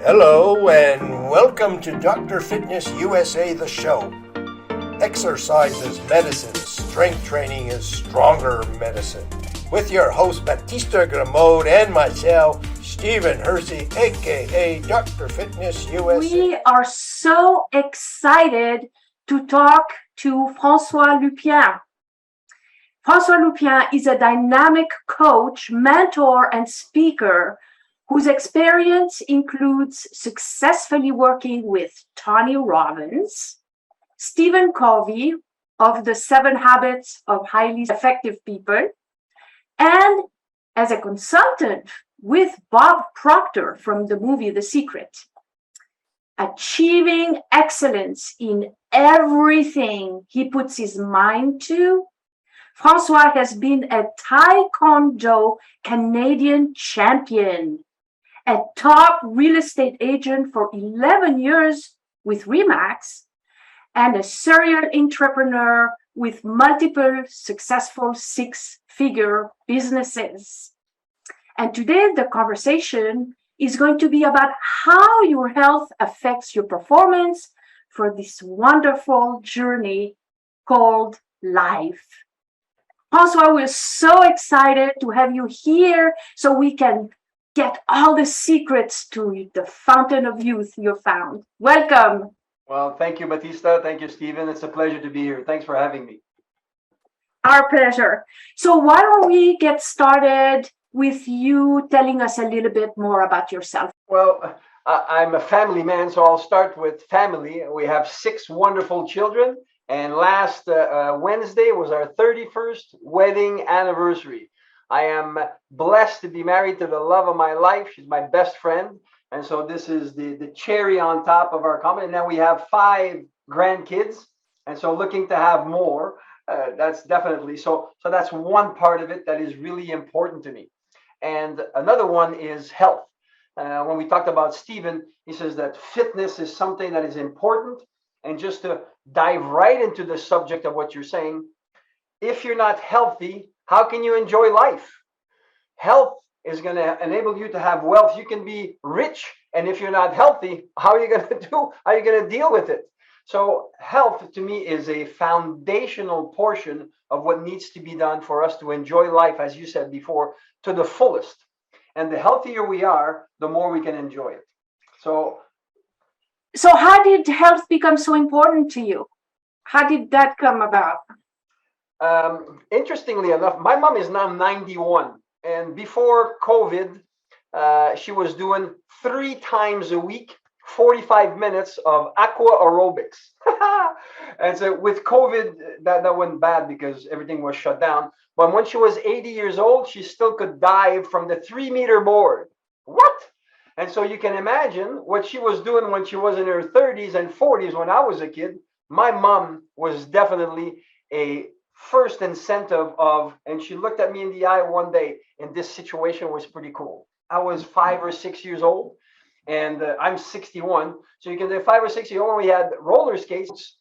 Hello and welcome to Dr. Fitness USA, the show. Exercise is medicine, strength training is stronger medicine. With your host Batista Gramode and myself, Stephen Hersey, aka Dr. Fitness USA. We are so excited to talk to Francois Lupien. Francois Lupien is a dynamic coach, mentor, and speaker whose experience includes successfully working with Tony Robbins, Stephen Covey of the 7 Habits of Highly Effective People, and as a consultant with Bob Proctor from the movie The Secret. Achieving excellence in everything he puts his mind to, Francois has been a Tae Kwon Do Canadian champion, a top real estate agent for 11 years with Remax, and a serial entrepreneur with multiple successful 6-figure businesses. And today the conversation is going to be about how your health affects your performance for this wonderful journey called life. Francois, we're so excited to have you here so we can get all the secrets to the fountain of youth you found. Welcome. Well, thank you, Batista. Thank you, Stephen. It's a pleasure to be here. Thanks for having me. Our pleasure. So why don't we get started with you telling us a little bit more about yourself? Well, I'm a family man, so I'll start with family. We have 6 wonderful children, and last Wednesday was our 31st wedding anniversary. I am blessed to be married to the love of my life. She's my best friend. And so this is the cherry on top of our comment. And now we have 5 grandkids. And so looking to have more. That's definitely so that's one part of it that is really important to me. And another one is health. When we talked about Stephen, he says that fitness is something that is important. And just to dive right into the subject of what you're saying, if you're not healthy, how can you enjoy life? Health is going to enable you to have wealth. You can be rich, and if you're not healthy, how are you going to do? How are you going to deal with it? So health to me is a foundational portion of what needs to be done for us to enjoy life, as you said before, to the fullest. And the healthier we are, the more we can enjoy it. So how did health become so important to you? How did that come about? Interestingly enough, my mom is now 91, and before COVID, she was doing 3 times a week, 45 minutes of aqua aerobics. And so with COVID, that went bad because everything was shut down. But when she was 80 years old, she still could dive from the 3-meter board. What? And so you can imagine what she was doing when she was in her 30s and 40s when I was a kid. My mom was definitely a first incentive of, and she looked at me in the eye one day, and this situation was pretty cool. I was 5 or 6 years old, and I'm 61. So you can say 5 or 6 years old, we had roller skates,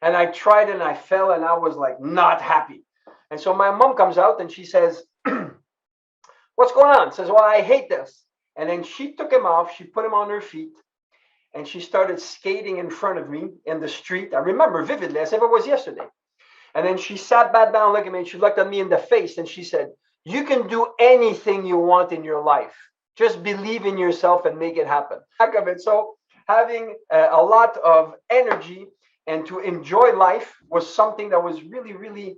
and I tried and I fell, and I was like not happy. And so my mom comes out and she says, what's going on? Says, well, I hate this. And then she took him off, she put him on her feet, and she started skating in front of me in the street. I remember vividly, as if it was yesterday. And then she sat back down, looked at me, and she looked at me in the face, and she said, you can do anything you want in your life. Just believe in yourself and make it happen. So having a lot of energy and to enjoy life was something that was really, really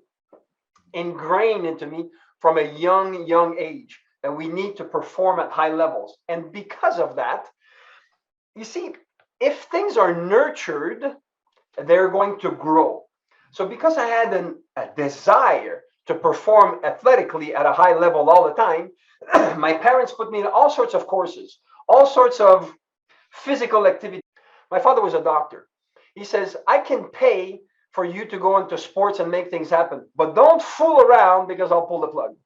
ingrained into me from a young age, that we need to perform at high levels. And because of that, you see, if things are nurtured, they're going to grow. So because I had a desire to perform athletically at a high level all the time, my parents put me in all sorts of courses, all sorts of physical activity. My father was a doctor. He says, I can pay for you to go into sports and make things happen, but don't fool around because I'll pull the plug.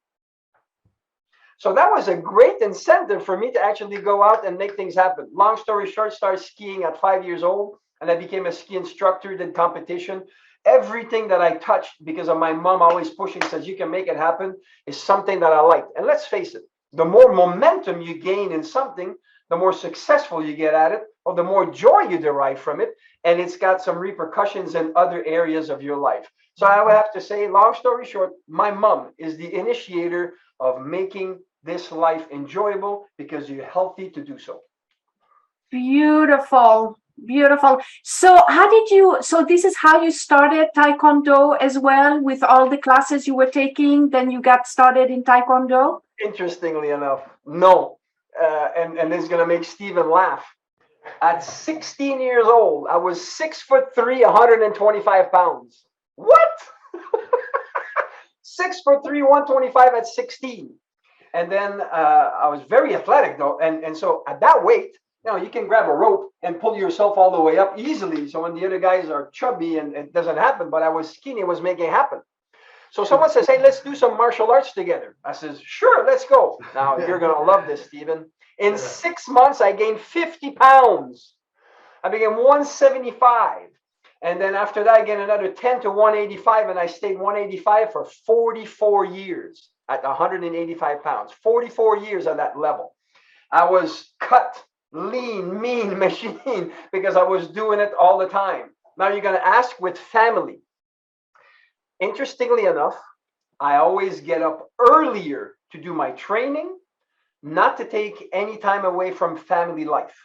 So that was a great incentive for me to actually go out and make things happen. Long story short, started skiing at 5 years old, and I became a ski instructor, did competition. Everything that I touched, because of my mom always pushing, says you can make it happen, is something that I liked. And let's face it, the more momentum you gain in something, the more successful you get at it, or the more joy you derive from it. And it's got some repercussions in other areas of your life. So I would have to say, long story short, my mom is the initiator of making this life enjoyable because you're healthy to do so. Beautiful. Beautiful. So this is how you started Taekwondo as well, with all the classes you were taking, then you got started in Taekwondo? Interestingly enough, no. And this is going to make Stephen laugh. At 16 years old, I was 6'3", 125 pounds. What? 6'3", 125 at 16. And then I was very athletic though. And so at that weight, you can grab a rope and pull yourself all the way up easily. So when the other guys are chubby and it doesn't happen, but I was skinny, it was making it happen. So someone says, hey, let's do some martial arts together. I says, sure, let's go. Now you're going to love this, Stephen. In 6 months, I gained 50 pounds. I became 175. And then after that, I gained another 10 to 185. And I stayed 185 for 44 years at 185 pounds. 44 years on that level. I was cut, lean, mean machine because I was doing it all the time. Now you're going to ask with family. Interestingly enough, I always get up earlier to do my training, not to take any time away from family life.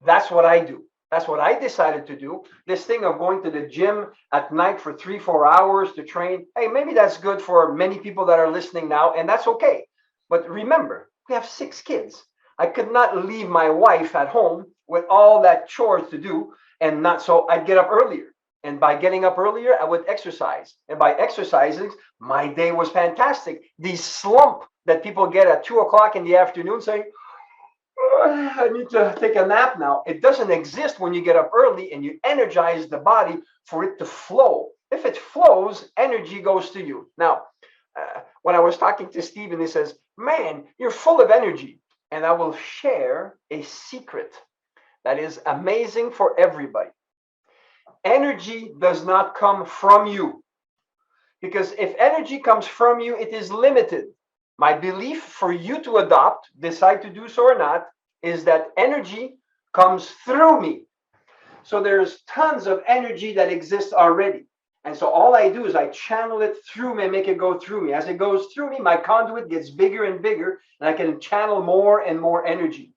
That's what I do. That's what I decided to do. This thing of going to the gym at night for 3-4 hours to train, hey, maybe that's good for many people that are listening now, and that's okay. But remember, we have 6 kids. I could not leave my wife at home with all that chores to do, and not so I'd get up earlier. And by getting up earlier, I would exercise. And by exercising, my day was fantastic. The slump that people get at 2 o'clock in the afternoon saying, oh, I need to take a nap now. It doesn't exist when you get up early and you energize the body for it to flow. If it flows, energy goes to you. Now, when I was talking to Stephen, he says, man, you're full of energy. And I will share a secret that is amazing for everybody. Energy does not come from you. Because if energy comes from you, it is limited. My belief for you to adopt, decide to do so or not, is that energy comes through me. So there's tons of energy that exists already. And so all I do is I channel it through me and make it go through me. As it goes through me, my conduit gets bigger and bigger, and I can channel more and more energy.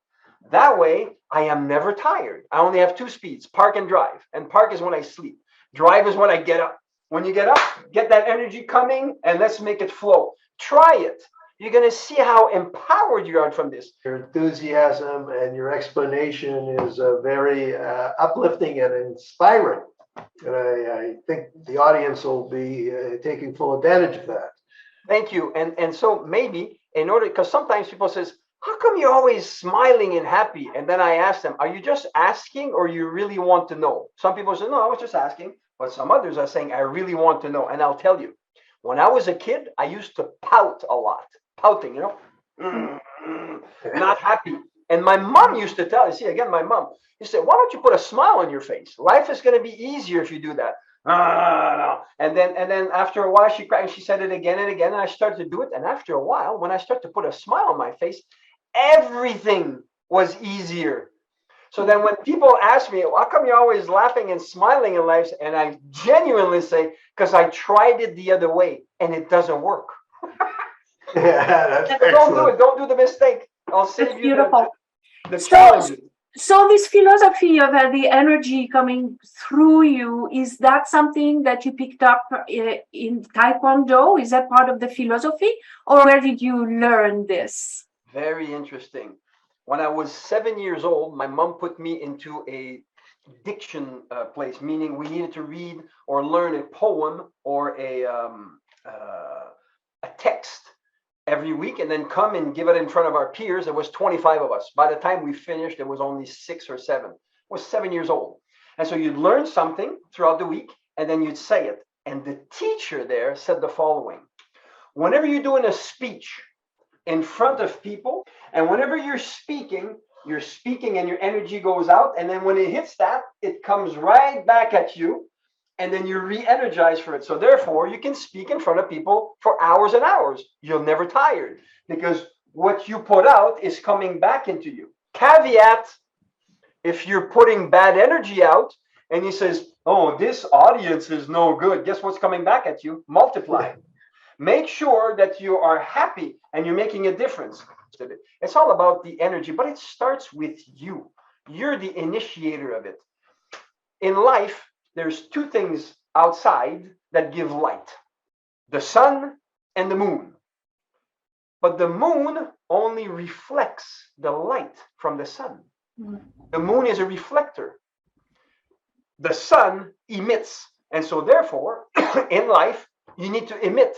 That way, I am never tired. I only have 2 speeds, park and drive. And park is when I sleep. Drive is when I get up. When you get up, get that energy coming, and let's make it flow. Try it. You're going to see how empowered you are from this. Your enthusiasm and your explanation is very uplifting and inspiring. And I think the audience will be taking full advantage of that. Thank you. And so maybe in order, because sometimes people says, how come you're always smiling and happy? And then I ask them, are you just asking or you really want to know? Some people say, no, I was just asking. But some others are saying, I really want to know. And I'll tell you, when I was a kid, I used to pout a lot. Pouting, not happy. And my mom used to tell, you see, again, my mom, she said, why don't you put a smile on your face? Life is going to be easier if you do that. No. And then after a while, she cried and she said it again and again. And I started to do it. And after a while, when I started to put a smile on my face, everything was easier. So then when people ask me, how come you're always laughing and smiling in life? And I genuinely say, because I tried it the other way and it doesn't work. Yeah, that's don't do it. Don't do the mistake. I'll save you the challenge. So this philosophy of the energy coming through you, is that something that you picked up in Taekwondo? Is that part of the philosophy? Or where did you learn this? Very interesting. When I was 7 years old, my mom put me into a diction place, meaning we needed to read or learn a poem or a text every week and then come and give it in front of our peers. There was 25 of us. By the time we finished, there was only 6 or 7. I was 7 years old. And so you'd learn something throughout the week and then you'd say it. And the teacher there said the following: whenever you're doing a speech in front of people, and whenever you're speaking and your energy goes out. And then when it hits that, it comes right back at you. And then you're re-energized for it. So therefore, you can speak in front of people for hours and hours. You're never tired because what you put out is coming back into you. Caveat, if you're putting bad energy out and he says, oh, this audience is no good, guess what's coming back at you? Multiply. Make sure that you are happy and you're making a difference. It's all about the energy, but it starts with you. You're the initiator of it. In life, there's two things outside that give light: the sun and the moon. But the moon only reflects the light from the sun. The moon is a reflector. The sun emits. And so therefore, in life, you need to emit.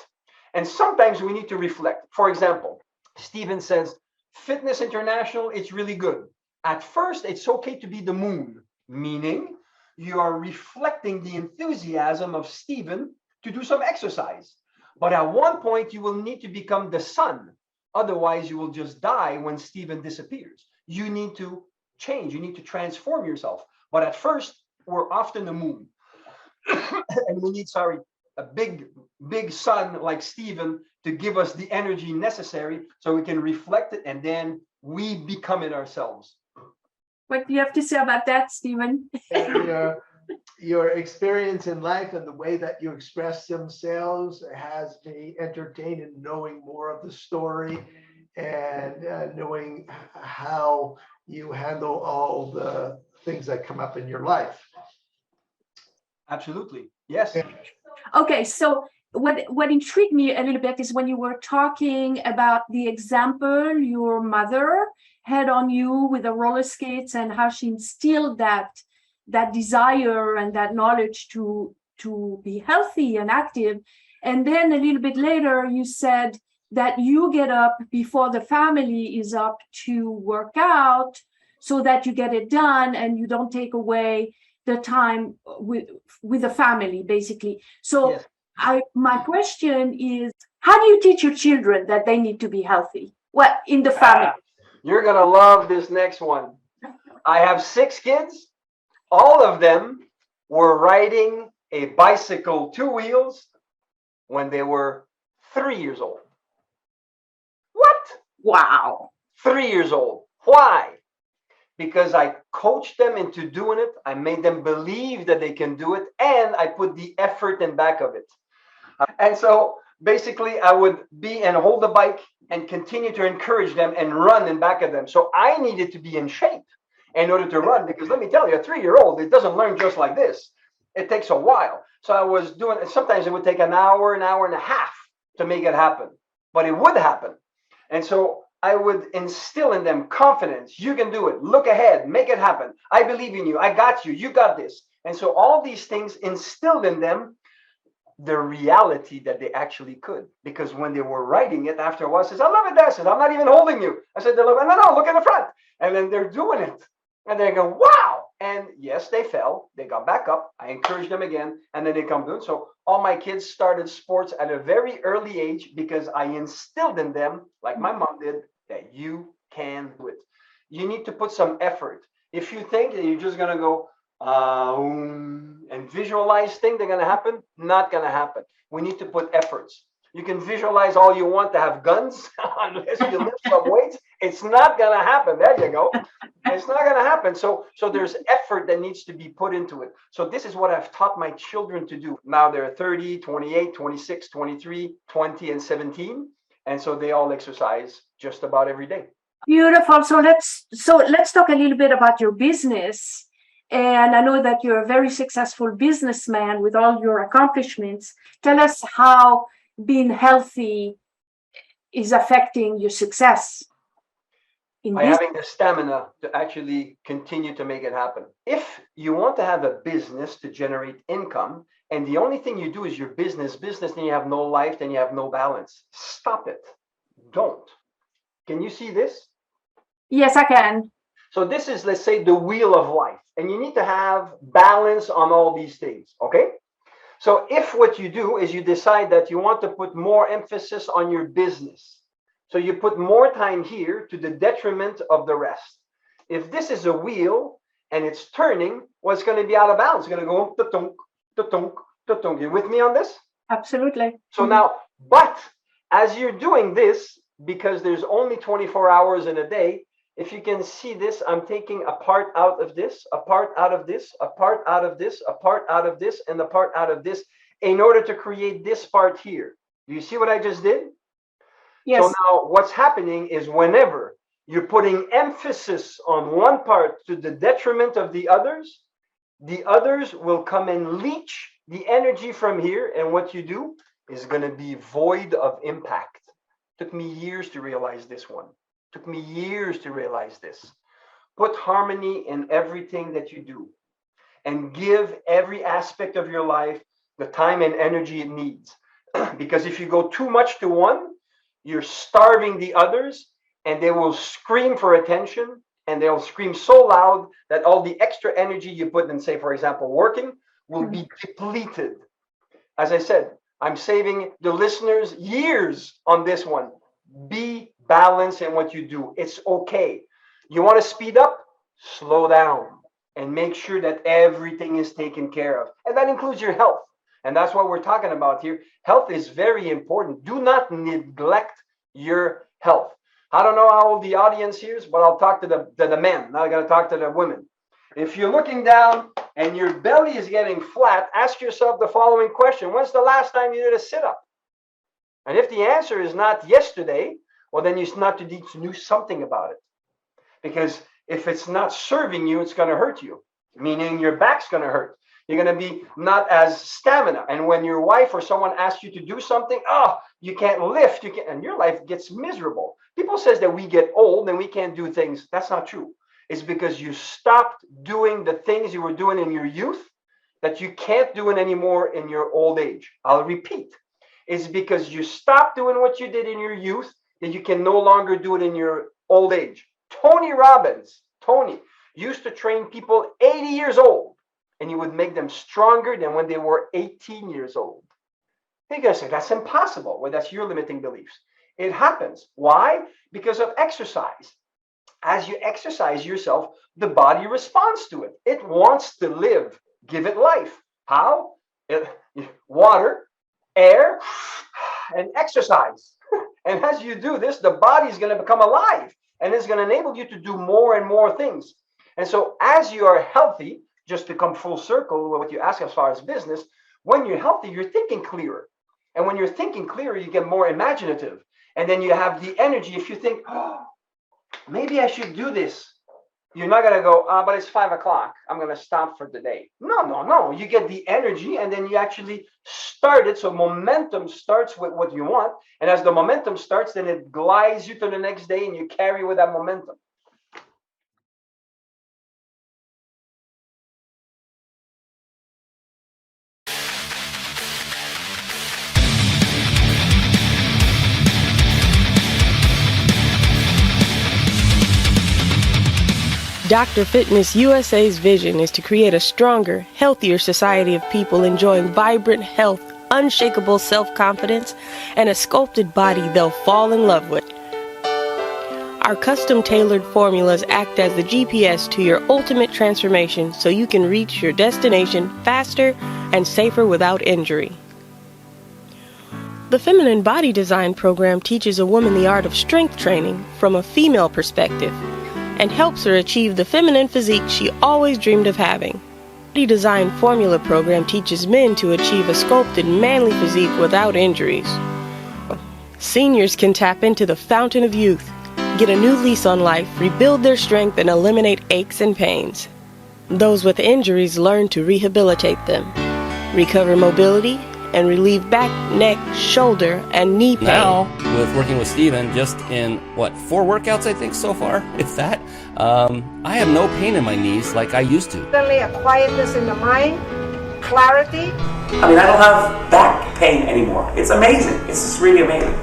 And sometimes we need to reflect. For example, Stephen says, Fitness International, it's really good. At first, it's okay to be the moon, meaning you are reflecting the enthusiasm of Stephen to do some exercise. But at one point, you will need to become the sun. Otherwise, you will just die when Stephen disappears. You need to change. You need to transform yourself. But at first, we're often the moon. And we need, a big sun like Stephen to give us the energy necessary so we can reflect it, and then we become it ourselves. What do you have to say about that, Stephen? Your experience in life and the way that you express themselves has me entertained in knowing more of the story and knowing how you handle all the things that come up in your life. Absolutely. Yes. Okay, so what intrigued me a little bit is when you were talking about the example your mother had on you with the roller skates and how she instilled that desire and that knowledge to be healthy and active. And then a little bit later, you said that you get up before the family is up to work out so that you get it done and you don't take away the time with the family, basically. So yes. My question is, how do you teach your children that they need to be healthy? Well, in the family. You're going to love this next one. I have 6 kids. All of them were riding a bicycle 2 wheels when they were 3 years old. What? Wow. 3 years old. Why? Because I coached them into doing it. I made them believe that they can do it. And I put the effort in back of it. And so basically I would be and hold the bike and continue to encourage them and run in back of them. So I needed to be in shape in order to run, because let me tell you, a 3-year-old, it doesn't learn just like this. It takes a while. So I was doing it. Sometimes it would take an hour and a half to make it happen, but it would happen. And so I would instill in them confidence. You can do it. Look ahead. Make it happen. I believe in you. I got you. You got this. And so all these things instilled in them the reality that they actually could. Because when they were writing it, after a while, says, I love it, Dad. I'm not even holding you. I said, no, look in the front. And then they're doing it. And they go, wow. And yes, they fell. They got back up. I encouraged them again. And then they come doing. So all my kids started sports at a very early age because I instilled in them, like my mom did, that you can do it. You need to put some effort. If you think that you're just going to go and visualize things that are going to happen, not going to happen. We need to put efforts. You can visualize all you want to have guns, unless you lift some weights. It's not going to happen. There you go. It's not going to happen. So there's effort that needs to be put into it. So this is what I've taught my children to do. Now they're 30, 28, 26, 23, 20, and 17. And so they all exercise just about every day. Beautiful. So let's talk a little bit about your business. And I know that you're a very successful businessman with all your accomplishments. Tell us how being healthy is affecting your success. By having the stamina to actually continue to make it happen. If you want to have a business to generate income, and the only thing you do is your business, then you have no life, then you have no balance. Stop it. Don't. Can you see this? Yes, I can. So this is, let's say, the wheel of life. And you need to have balance on all these things, okay? So if what you do is you decide that you want to put more emphasis on your business, so you put more time here to the detriment of the rest. If this is a wheel and it's turning, well, it's going to be out of balance. It's going to go ta-tunk, ta-tunk, ta-tunk. You with me on this? Absolutely. So now, but as you're doing this, because there's only 24 hours in a day, If you can see this, I'm taking a part out of this, a part out of this, a part out of this, a part out of this, and a part out of this in order to create this part here. Do you see what I just did? Yes. So now what's happening is whenever you're putting emphasis on one part to the detriment of the others will come and leach the energy from here. And what you do is going to be void of impact. Took me years to realize this one. Took me years to realize this. Put harmony in everything that you do and give every aspect of your life the time and energy it needs. Because if you go too much to one, you're starving the others and they will scream for attention, and they'll scream so loud that all the extra energy you put in, say, for example, working will be depleted. As I said, I'm saving the listeners years on this one. Be balanced in what you do. It's okay. You want to speed up? Slow down and make sure that everything is taken care of. And that includes your health. And that's what we're talking about here. Health is very important. Do not neglect your health. I don't know how old the audience here is, but I'll talk to the men. Now I'm going to talk to the women. If you're looking down and your belly is getting flat, ask yourself the following question. When's the last time you did a sit-up? And if the answer is not yesterday, well, then you need to do something about it. Because if it's not serving you, it's going to hurt you, meaning your back's going to hurt. You're going to be not as stamina. And when your wife or someone asks you to do something, you can't lift, and your life gets miserable. People says that we get old and we can't do things. That's not true. It's because you stopped doing the things you were doing in your youth that you can't do it anymore in your old age. I'll repeat. It's because you stopped doing what you did in your youth that you can no longer do it in your old age. Tony Robbins, used to train people 80 years old, and he would make them stronger than when they were 18 years old. You're going to say, that's impossible. Well, that's your limiting beliefs. It happens. Why? Because of exercise. As you exercise yourself, the body responds to it. It wants to live. Give it life. How? Water, air, and exercise. And as you do this, the body is going to become alive, and it's going to enable you to do more and more things. And so as you are healthy, just to come full circle with what you ask as far as business, when you're healthy, you're thinking clearer. And when you're thinking clearer, you get more imaginative. And then you have the energy. If you think, maybe I should do this, you're not going to go, but it's 5 o'clock. I'm going to stop for the day. No. You get the energy, and then you actually start it. So momentum starts with what you want. And as the momentum starts, then it glides you to the next day, and you carry with that momentum. Dr. Fitness USA's vision is to create a stronger, healthier society of people enjoying vibrant health, unshakable self-confidence, and a sculpted body they'll fall in love with. Our custom-tailored formulas act as the GPS to your ultimate transformation so you can reach your destination faster and safer without injury. The Feminine Body Design program teaches a woman the art of strength training from a female perspective and helps her achieve the feminine physique she always dreamed of having. The Design Formula program teaches men to achieve a sculpted manly physique without injuries. Seniors can tap into the fountain of youth, get a new lease on life, rebuild their strength, and eliminate aches and pains. Those with injuries learn to rehabilitate them, recover mobility, and relieve back, neck, shoulder, and knee pain. Now, with working with Steven, just in, 4 workouts, I think, so far, if that, I have no pain in my knees like I used to. Suddenly a quietness in the mind, clarity. I mean, I don't have back pain anymore. It's amazing. It's just really amazing.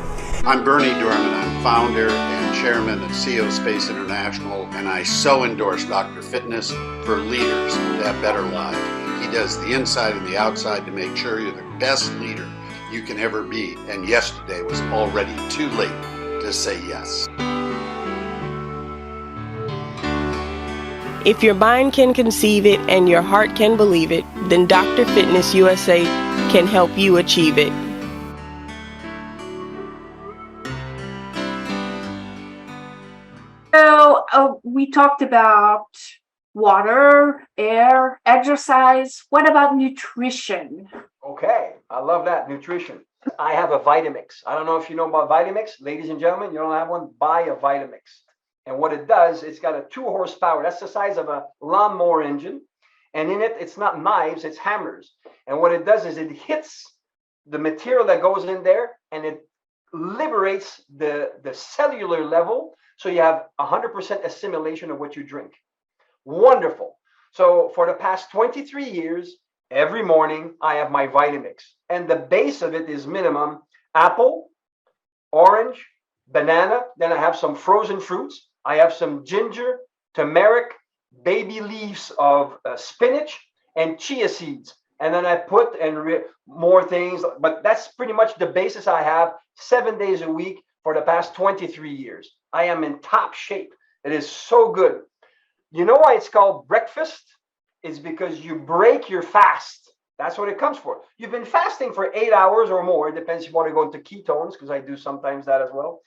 I'm Bernie Dorman. I'm founder and chairman of CEO Space International, and I so endorse Dr. Fitness for leaders to have better lives. He does the inside and the outside to make sure you're the best leader you can ever be. And yesterday was already too late to say yes. If your mind can conceive it and your heart can believe it, then Dr. Fitness USA can help you achieve it. So we talked about water, air, exercise. What about nutrition? Okay, I love that. Nutrition. I have a Vitamix. I don't know if you know about Vitamix. Ladies and gentlemen, you don't have one, buy a Vitamix. And what it does, it's got a 2 horsepower. That's the size of a lawnmower engine. And in it, it's not knives, it's hammers. And what it does is it hits the material that goes in there and it liberates the cellular level. So you have 100% assimilation of what you drink. Wonderful. So for the past 23 years, every morning I have my Vitamix. And the base of it is minimum apple, orange, banana. Then I have some frozen fruits. I have some ginger, turmeric, baby leaves of spinach, and chia seeds. And then I put more things, but that's pretty much the basis I have 7 days a week for the past 23 years. I am in top shape. It is so good. You know why it's called breakfast? It's because you break your fast. That's what it comes for. You've been fasting for 8 hours or more. It depends if you want to go into ketones, because I do sometimes that as well.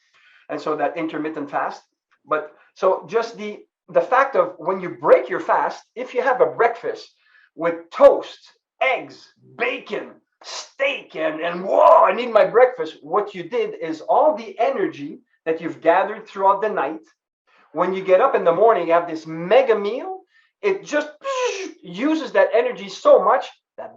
And so that intermittent fast. But so just the fact of when you break your fast, if you have a breakfast with toast, eggs, bacon, steak, and whoa, I need my breakfast. What you did is all the energy that you've gathered throughout the night. When you get up in the morning, you have this mega meal. It just uses that energy so much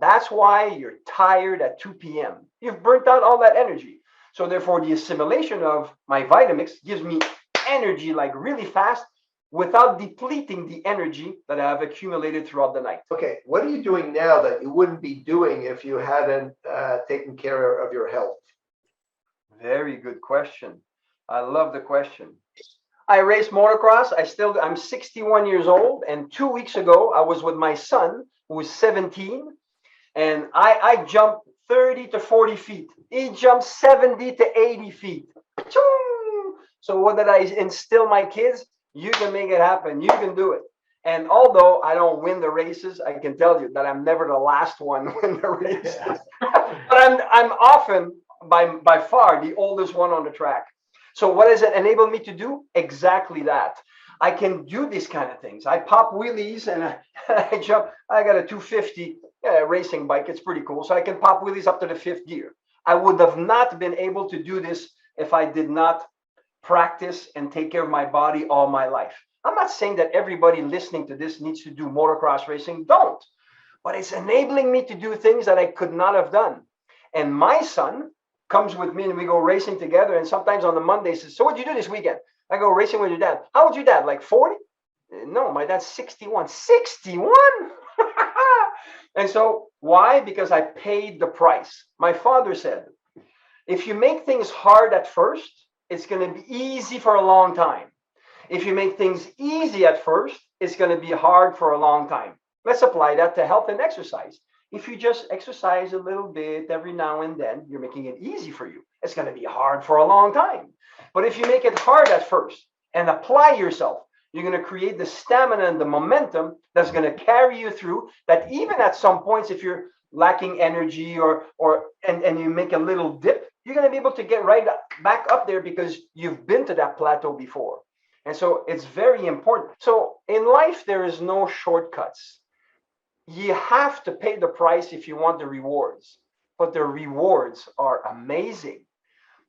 that's why you're tired at 2 p.m. You've burnt out all that energy. So therefore, the assimilation of my Vitamix gives me energy like really fast without depleting the energy that I have accumulated throughout the night. Okay, what are you doing now that you wouldn't be doing if you hadn't taken care of your health? Very good question. I love the question. I race motocross. I'm 61 years old. And 2 weeks ago, I was with my son, who was 17. And I jumped 30 to 40 feet. He jumped 70 to 80 feet. So what did I instill my kids? You can make it happen. You can do it. And although I don't win the races, I can tell you that I'm never the last one to win the races. But I'm often by far the oldest one on the track. So what does it enable me to do? Exactly that. I can do these kind of things. I pop wheelies and I jump. I got a 250 racing bike. It's pretty cool. So I can pop wheelies up to the 5th gear. I would have not been able to do this if I did not practice and take care of my body all my life. I'm not saying that everybody listening to this needs to do motocross racing. Don't. But it's enabling me to do things that I could not have done. And my son comes with me and we go racing together. And sometimes on the Monday he says, so what'd you do this weekend? I go racing with your dad. How old's your dad? Like 40? No, my dad's 61. 61? And so why? Because I paid the price. My father said, if you make things hard at first, it's going to be easy for a long time. If you make things easy at first, it's going to be hard for a long time. Let's apply that to health and exercise. If you just exercise a little bit every now and then, you're making it easy for you. It's going to be hard for a long time. But if you make it hard at first and apply yourself, you're going to create the stamina and the momentum that's going to carry you through, that even at some points, if you're lacking energy and you make a little dip, you're going to be able to get right back up there because you've been to that plateau before. And so it's very important. So in life, there is no shortcuts. You have to pay the price if you want the rewards, but the rewards are amazing.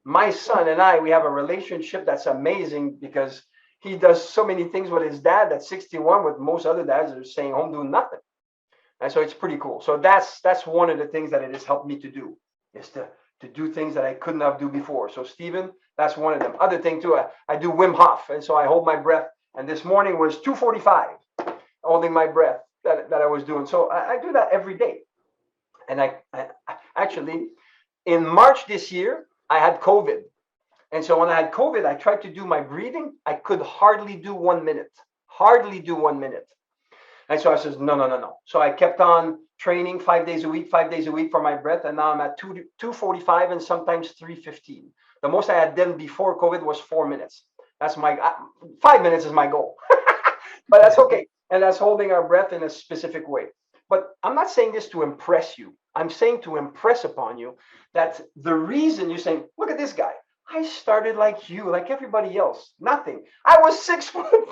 My son and I, we have a relationship that's amazing because he does so many things with his dad that's 61, with most other dads that are staying home doing nothing. And so it's pretty cool. So that's one of the things that it has helped me to do, is to do things that I couldn't have do before. So Stephen, that's one of them. Other thing too, I do Wim Hof. And so I hold my breath. And this morning was 2:45, holding my breath that I was doing. So I do that every day. And I actually, in March this year, I had COVID. And so when I had COVID, I tried to do my breathing. I could hardly do 1 minute. Hardly do 1 minute. And so I says, no. So I kept on training 5 days a week for my breath. And now I'm at 2:45 and sometimes 3:15. The most I had done before COVID was 4 minutes. That's my 5 minutes is my goal. But that's okay. And that's holding our breath in a specific way. But I'm not saying this to impress you. I'm saying to impress upon you that the reason you're saying, look at this guy. I started like you, like everybody else. Nothing. I was 6 foot.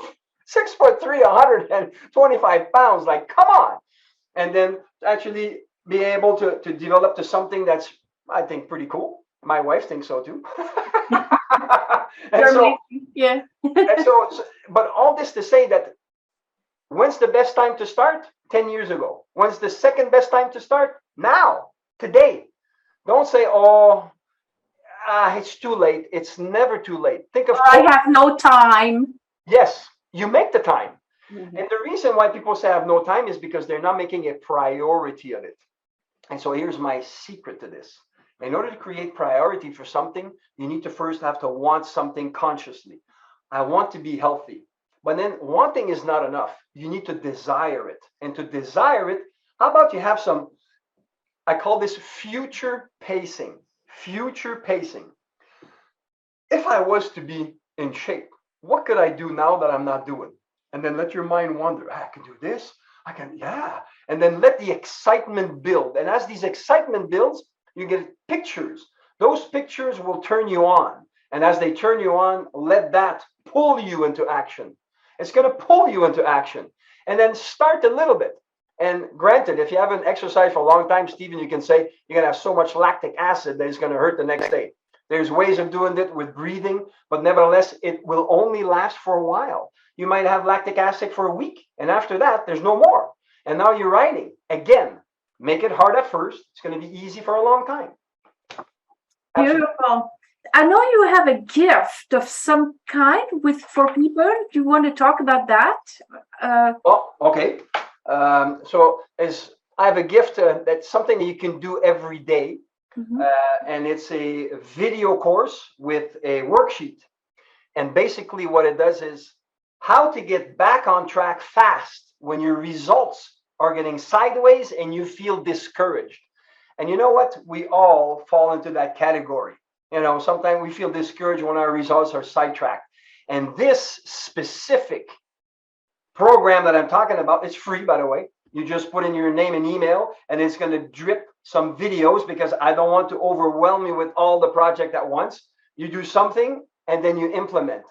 6'3", 125 pounds. Like, come on. And then actually be able to develop to something that's, I think, pretty cool. My wife thinks so too. and so, yeah. but all this to say that when's the best time to start? 10 years ago. When's the second best time to start? Now, today. Don't say, oh, it's too late. It's never too late. Think of I have no time. Yes, you make the time. Mm-hmm. And the reason why people say I have no time is because they're not making a priority of it. And so here's my secret to this. In order to create priority for something, you need to first have to want something consciously. I want to be healthy. But then wanting is not enough. You need to desire it. And to desire it, how about you have some, I call this future pacing. Future pacing. If I was to be in shape, what could I do now that I'm not doing? And then let your mind wander. I can do this. I can, yeah. And then let the excitement build. And as these excitement builds, you get pictures. Those pictures will turn you on. And as they turn you on, let that pull you into action. It's going to pull you into action. And then start a little bit. And granted, if you haven't exercised for a long time, Stephen, you can say you're going to have so much lactic acid that it's going to hurt the next day. There's ways of doing it with breathing, but nevertheless, it will only last for a while. You might have lactic acid for a week, and after that, there's no more. And now you're riding. Again, make it hard at first. It's going to be easy for a long time. Absolutely. Beautiful. I know you have a gift of some kind for people. Do you want to talk about that? Okay. So as I have a gift that's something that you can do every day. Mm-hmm. And it's a video course with a worksheet. And basically what it does is how to get back on track fast when your results are getting sideways and you feel discouraged. And you know what? We all fall into that category. You know, sometimes we feel discouraged when our results are sidetracked. And this specific program that I'm talking about, it's free, by the way. You just put in your name and email, and it's going to drip some videos because I don't want to overwhelm you with all the project at once. You do something, and then you implement.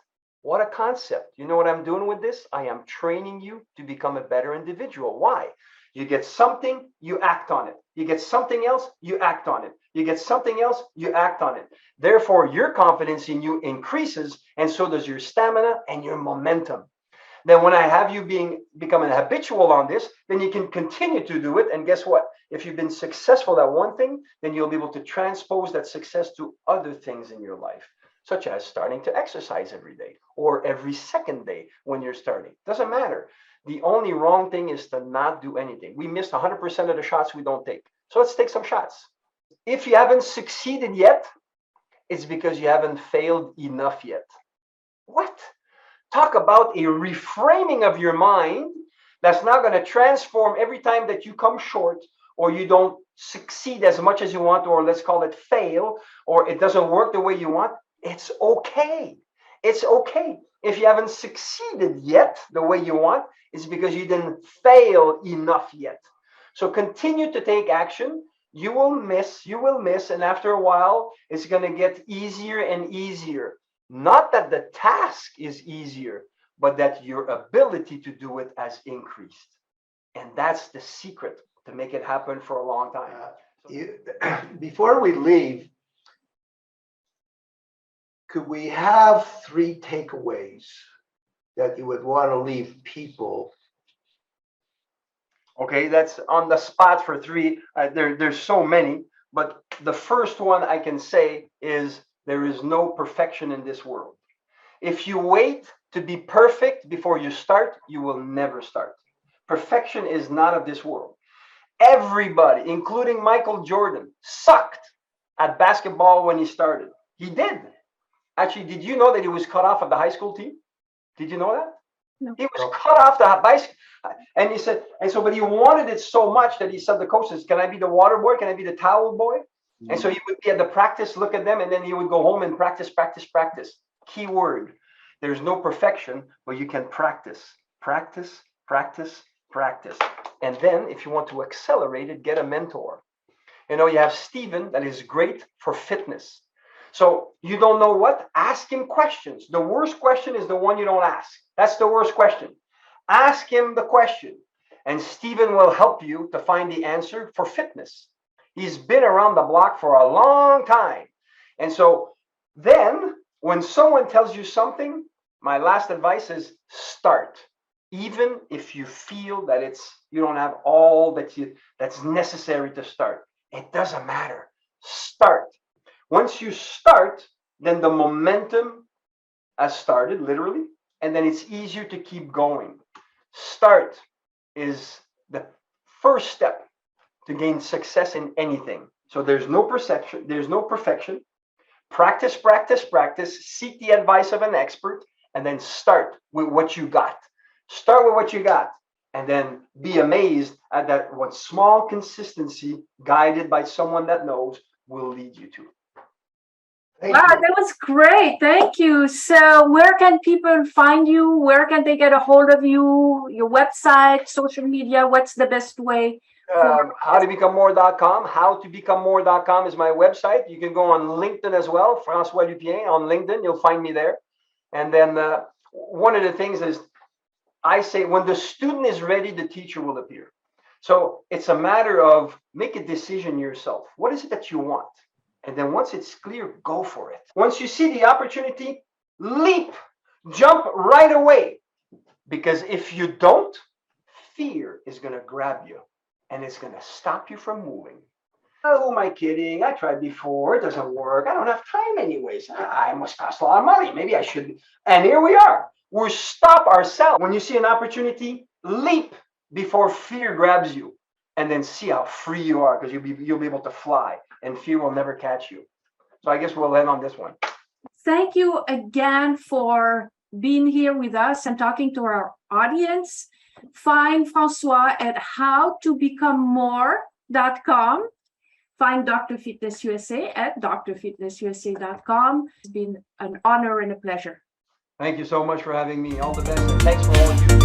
What a concept. You know what I'm doing with this? I am training you to become a better individual. Why? You get something, you act on it. You get something else, you act on it. You get something else, you act on it. Therefore, your confidence in you increases, and so does your stamina and your momentum. Then when I have you become an habitual on this, then you can continue to do it. And guess what? If you've been successful at one thing, then you'll be able to transpose that success to other things in your life, such as starting to exercise every day or every second day when you're starting. Doesn't matter. The only wrong thing is to not do anything. We missed 100% of the shots we don't take. So let's take some shots. If you haven't succeeded yet, it's because you haven't failed enough yet. What? Talk about a reframing of your mind that's not going to transform every time that you come short or you don't succeed as much as you want, or let's call it fail, or it doesn't work the way you want. It's okay. It's okay. If you haven't succeeded yet the way you want, it's because you didn't fail enough yet. So continue to take action. You will miss, and after a while, it's going to get easier and easier. Not that the task is easier, but that your ability to do it has increased. And that's the secret to make it happen for a long time. Before we leave, could we have 3 takeaways that you would want to leave people? Okay, that's on the spot for 3. There's so many, but the first one I can say is there is no perfection in this world. If you wait to be perfect before you start, you will never start. Perfection is not of this world. Everybody, including Michael Jordan, sucked at basketball when he started. He did. Actually, did you know that he was cut off of the high school team? Did you know that? No. He was cut off the bicycle. And he said, but he wanted it so much that he said to the coaches, can I be the water boy? Can I be the towel boy? Mm-hmm. And so he would be at the practice, look at them, and then he would go home and practice. Key word. There's no perfection, but you can practice. Practice. And then if you want to accelerate it, get a mentor. You know, you have Stephen that is great for fitness. So you don't know what? Ask him questions. The worst question is the one you don't ask. That's the worst question. Ask him the question, and Stephen will help you to find the answer for fitness. He's been around the block for a long time. And so then when someone tells you something, my last advice is start. Even if you feel that you don't have all that's necessary to start. It doesn't matter. Start. Once you start, then the momentum has started, literally, and then it's easier to keep going. Start is the first step to gain success in anything. So there's no perception, there's no perfection. Practice, practice, practice. Seek the advice of an expert, and then start with what you got. Start with what you got, and then be amazed at that what small consistency guided by someone that knows will lead you to. Wow, that was great. Thank you. So where can people find you? Where can they get a hold of you? Your website, social media? What's the best way? Howtobecomemore.com. Howtobecomemore.com is my website. You can go on LinkedIn as well. Francois Lupien on LinkedIn. You'll find me there. And then one of the things is I say when the student is ready, the teacher will appear. So it's a matter of make a decision yourself. What is it that you want? And then once it's clear, go for it. Once you see the opportunity, leap, jump right away. Because if you don't, fear is going to grab you and it's going to stop you from moving. Oh, who am I kidding? I tried before. It doesn't work. I don't have time anyways. I must cost a lot of money. Maybe I should. And here we are. We stop ourselves. When you see an opportunity, leap before fear grabs you. And then see how free you are, because you'll be able to fly and fear will never catch you. So I guess we'll end on this one. Thank you again for being here with us and talking to our audience. Find Francois at howtobecomemore.com. Find Dr. Fitness USA at drfitnessusa.com. It's been an honor and a pleasure. Thank you so much for having me. All the best, and thanks for all you do.